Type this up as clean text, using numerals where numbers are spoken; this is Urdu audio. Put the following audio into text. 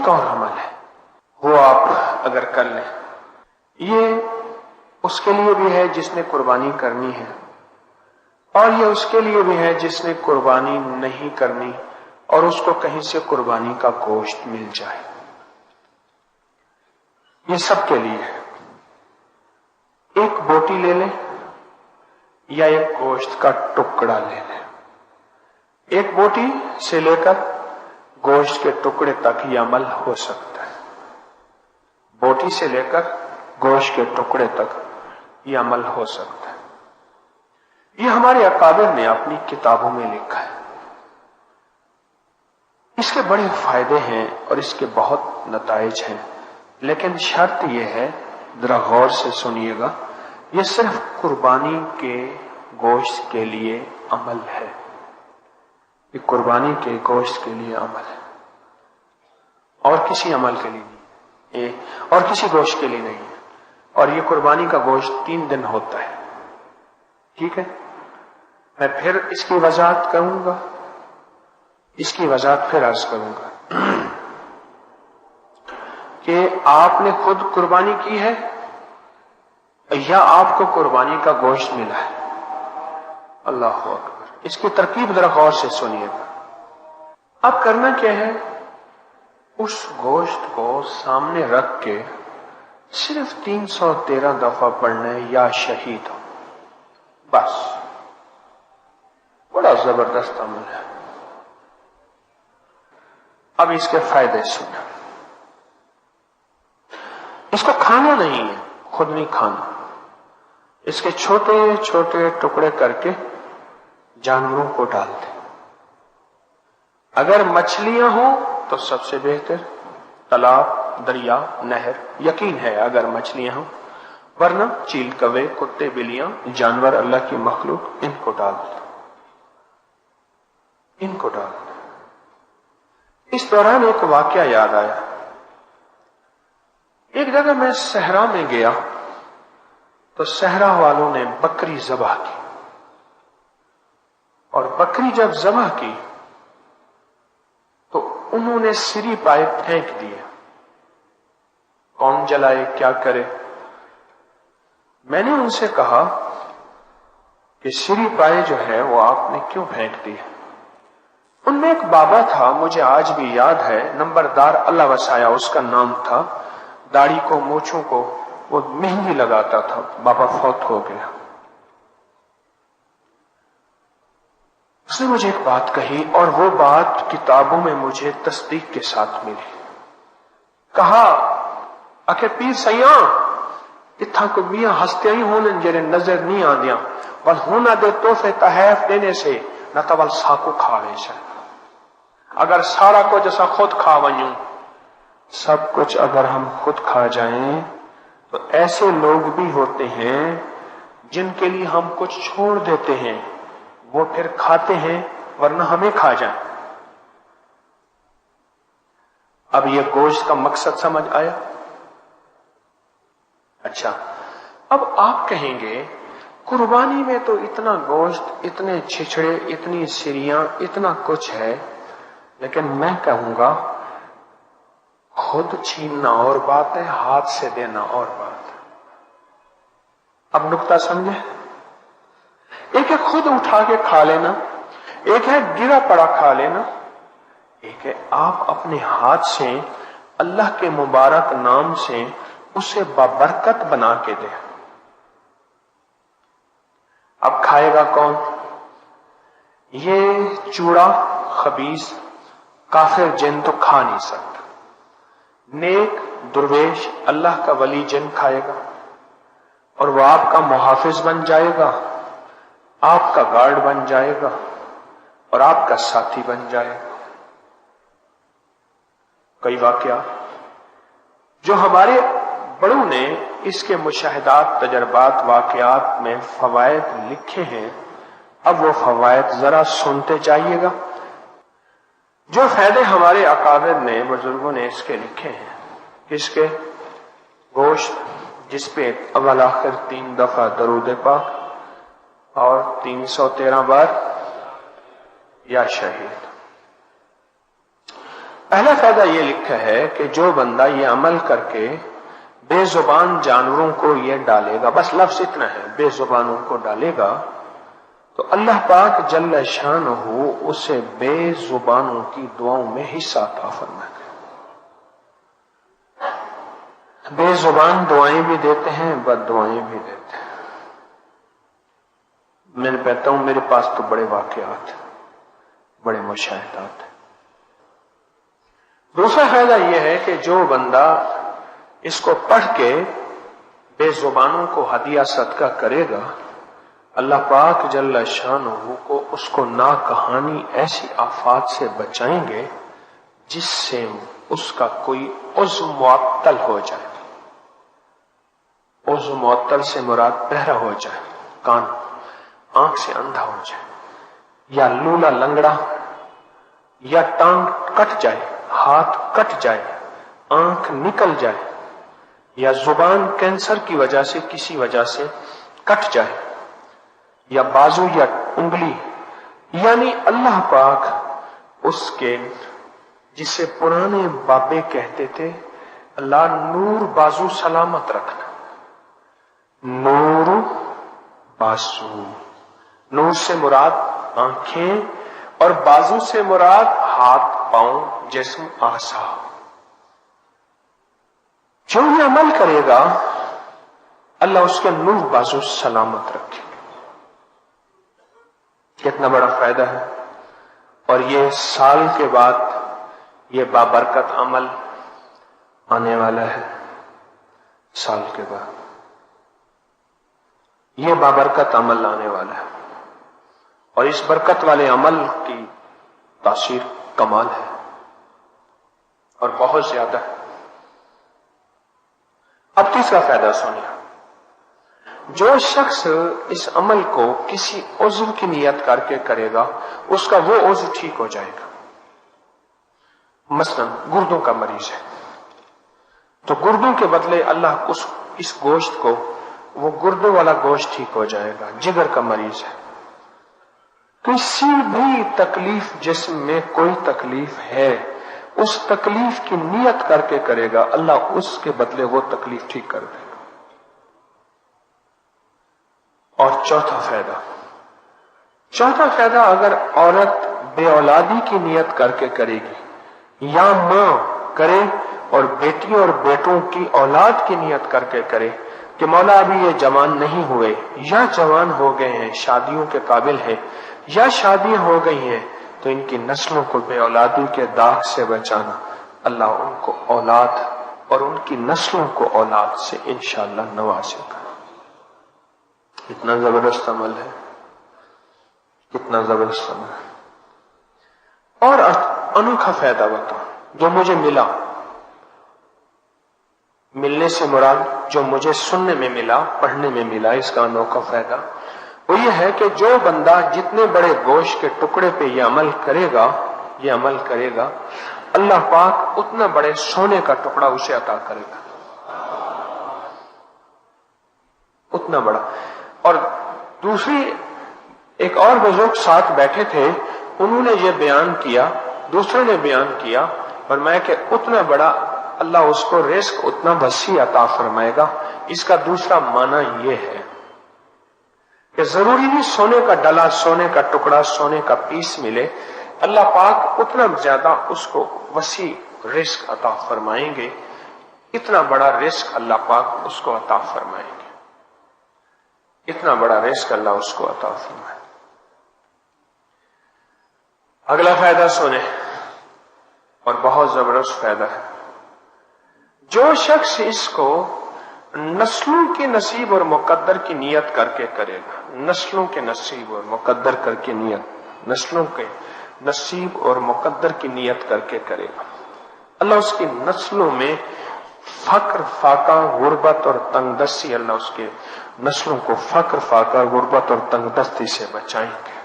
ایک اور عمل ہے، وہ آپ اگر کر لیں، یہ اس کے لیے بھی ہے جس نے قربانی کرنی ہے، اور یہ اس کے لیے بھی ہے جس نے قربانی نہیں کرنی اور اس کو کہیں سے قربانی کا گوشت مل جائے۔ یہ سب کے لیے ہے۔ ایک بوٹی لے لیں یا ایک گوشت کا ٹکڑا لے لیں۔ ایک بوٹی سے لے کر گوشت کے ٹکڑے تک یہ عمل ہو سکتا ہے۔ بوٹی سے لے کر گوشت کے ٹکڑے تک یہ عمل ہو سکتا ہے۔ یہ ہمارے اکابر نے اپنی کتابوں میں لکھا ہے۔ اس کے بڑے فائدے ہیں اور اس کے بہت نتائج ہیں، لیکن شرط یہ ہے، ذرا غور سے سنیے گا، یہ صرف قربانی کے گوشت کے لیے عمل ہے۔ یہ قربانی کے گوشت کے لیے عمل ہے، اور کسی عمل کے لیے نہیں، اور کسی گوشت کے لیے نہیں ہے۔ اور یہ قربانی کا گوشت 3 دن ہوتا ہے۔ ٹھیک ہے، میں پھر اس کی وضاحت کروں گا، اس کی وضاحت پھر عرض کروں گا کہ آپ نے خود قربانی کی ہے یا آپ کو قربانی کا گوشت ملا ہے۔ اللہ اکبر، اس کی ترکیب ذرا غور سے سنیے گا۔ اب کرنا کیا ہے، اس گوشت کو سامنے رکھ کے صرف 313 دفعہ پڑھنا ہے، یا شہید ہو، بس۔ بڑا زبردست عمل ہے۔ اب اس کے فائدے سنیں۔ اس کو کھانا نہیں ہے، خود نہیں کھانا، اس کے چھوٹے چھوٹے ٹکڑے کر کے جانوروں کو ڈال دیں۔ اگر مچھلیاں ہوں تو سب سے بہتر، تالاب، دریا، نہر، یقین ہے اگر مچھلیاں ہوں، ورنہ چیل، کوے، کتے، بلیاں، جانور اللہ کی مخلوق، ان کو ڈال دیں، ان کو ڈال دیں۔ اس دوران ایک واقعہ یاد آیا۔ ایک جگہ میں صحرا میں گیا تو صحرا والوں نے بکری ذبح کی، اور بکری جب ذبح کی تو انہوں نے سری پائے پھینک دیے۔ کون جلائے، کیا کرے؟ میں نے ان سے کہا کہ سری پائے جو ہے وہ آپ نے کیوں پھینک دی؟ ان میں ایک بابا تھا، مجھے آج بھی یاد ہے، نمبردار اللہ وسایا اس کا نام تھا، داڑھی کو، مونچھوں کو وہ مہندی لگاتا تھا، بابا فوت ہو گیا۔ اس نے مجھے ایک بات کہی، اور وہ بات کتابوں میں مجھے تصدیق کے ساتھ ملی۔ کہا کہ پیر سیاں اتھا کو میاں ہستیاں ہی ہونے جڑے نظر نہیں آدیاں، ول ہونا دے تحفے تحائف دینے سے نہ تو ول ساکو کھا لے سا۔ اگر سارا کچھ ایسا خود کھا ونیوں، سب کچھ اگر ہم خود کھا جائیں تو ایسے لوگ بھی ہوتے ہیں جن کے لیے ہم کچھ چھوڑ دیتے ہیں، وہ پھر کھاتے ہیں ورنہ ہمیں کھا جائیں۔ اب یہ گوشت کا مقصد سمجھ آیا؟ اچھا، اب آپ کہیں گے قربانی میں تو اتنا گوشت، اتنے چھچڑے، اتنی سریاں، اتنا کچھ ہے، لیکن میں کہوں گا خود چھیننا اور بات ہے، ہاتھ سے دینا اور بات ہے۔ اب نقطہ سمجھے؟ ایک ہے خود اٹھا کے کھا لینا، ایک ہے گرا پڑا کھا لینا، ایک ہے آپ اپنے ہاتھ سے اللہ کے مبارک نام سے اسے بابرکت بنا کے دیں۔ اب کھائے گا کون؟ یہ چوڑا خبیث کافر جن تو کھا نہیں سکتا۔ نیک درویش اللہ کا ولی جن کھائے گا، اور وہ آپ کا محافظ بن جائے گا، آپ کا گارڈ بن جائے گا، اور آپ کا ساتھی بن جائے گا۔ کئی واقعہ جو ہمارے بڑوں نے اس کے مشاہدات، تجربات، واقعات میں فوائد لکھے ہیں، اب وہ فوائد ذرا سنتے جائیے گا۔ جو فائدے ہمارے اکابر نے، بزرگوں نے اس کے لکھے ہیں، کس کے؟ گوشت جس پہ اول آخر 3 دفعہ درود پاک اور 313 بار یا شہید۔ پہلا فائدہ یہ لکھا ہے کہ جو بندہ یہ عمل کر کے بے زبان جانوروں کو یہ ڈالے گا، بس لفظ اتنا ہے، بے زبانوں کو ڈالے گا، تو اللہ پاک جل شانہ اسے بے زبانوں کی دعاؤں میں حصہ عطا فرمائے گا۔ بے زبان دعائیں بھی دیتے ہیں، بد دعائیں بھی دیتے ہیں۔ میں کہتا ہوں میرے پاس تو بڑے واقعات ہیں، بڑے مشاہدات ہیں۔ دوسرا فائدہ یہ ہے کہ جو بندہ اس کو پڑھ کے بے زبانوں کو ہدیہ صدقہ کرے گا، اللہ پاک جل شانہ کو اس کو ناکہانی ایسی آفات سے بچائیں گے جس سے اس کا کوئی عضو معطل ہو جائے۔ عضو معطل سے مراد بہرا ہو جائے، کان، آنکھ سے اندھا ہو جائے، یا لولا لنگڑا، یا ٹانگ کٹ جائے، ہاتھ کٹ جائے، آنکھ نکل جائے، یا زبان کینسر کی وجہ سے کسی وجہ سے کٹ جائے، یا بازو یا انگلی، یعنی اللہ پاک اس کے جسے پرانے بابے کہتے تھے اللہ نور بازو سلامت رکھنا، نور بازو، نور سے مراد آنکھیں اور بازو سے مراد ہاتھ پاؤں جسم اعضاء۔ جو یہ عمل کرے گا اللہ اس کے نور بازو سلامت رکھے۔ کتنا بڑا فائدہ ہے، اور یہ سال کے بعد یہ بابرکت عمل آنے والا ہے۔ سال کے بعد یہ بابرکت عمل آنے والا ہے، اور اس برکت والے عمل کی تاثیر کمال ہے اور بہت زیادہ ہے۔ اب تیسرا فائدہ سنیے، جو شخص اس عمل کو کسی عضو کی نیت کر کے کرے گا اس کا وہ عضو ٹھیک ہو جائے گا۔ مثلا گردوں کا مریض ہے تو گردوں کے بدلے اللہ اس گوشت کو، وہ گردوں والا گوشت ٹھیک ہو جائے گا۔ جگر کا مریض ہے، کسی بھی تکلیف جسم میں کوئی تکلیف ہے اس تکلیف کی نیت کر کے کرے گا اللہ اس کے بدلے وہ تکلیف ٹھیک کر دے گا۔ اور چوتھا فائدہ اگر عورت بے اولادی کی نیت کر کے کرے گی، یا ماں کرے اور بیٹی اور بیٹوں کی اولاد کی نیت کر کے کرے کہ مولا ابھی یہ جوان نہیں ہوئے یا جوان ہو گئے ہیں، شادیوں کے قابل ہیں یا شادیاں ہو گئی ہیں، تو ان کی نسلوں کو بے اولادی کے داغ سے بچانا، اللہ ان کو اولاد اور ان کی نسلوں کو اولاد سے انشاءاللہ نوازے گا۔ کتنا زبردست عمل ہے، کتنا زبردست عمل ہے۔ اور انوکھا فائدہ بتاؤ جو مجھے ملا، ملنے سے مراد جو مجھے سننے میں ملا، پڑھنے میں ملا، اس کا انوکھا فائدہ وہ یہ ہے کہ جو بندہ جتنے بڑے گوشت کے ٹکڑے پہ یہ عمل کرے گا اللہ پاک اتنا بڑے سونے کا ٹکڑا اسے عطا کرے گا، اتنا بڑا۔ اور دوسری ایک اور بزرگ ساتھ بیٹھے تھے، انہوں نے یہ بیان کیا، دوسرے نے بیان کیا، فرمایا کہ اتنا بڑا اللہ اس کو رزق اتنا وسیع عطا فرمائے گا۔ اس کا دوسرا معنی یہ ہے کہ ضروری نہیں سونے کا ڈلا، سونے کا ٹکڑا، سونے کا پیس ملے، اللہ پاک اتنا زیادہ اس کو وسیع رزق عطا فرمائیں گے، اتنا بڑا رزق اللہ پاک اس کو عطا فرمائیں گے، اتنا بڑا رزق اللہ اس کو عطا فرمائے۔ اگلا فائدہ سنیں، اور بہت زبردست فائدہ ہے۔ جو شخص اس کو نسلوں کے نصیب اور مقدر کی نیت کر کے کرے گا، نسلوں کے نصیب اور مقدر کر کے نیت، نسلوں کے نصیب اور مقدر کی نیت کر کے کرے گا، اللہ اس کی نسلوں میں فقر، فاقہ، غربت اور تنگ دستی، اللہ اس کے نسلوں کو فقر، فاقہ، غربت اور تنگ دستی سے بچائیں گے۔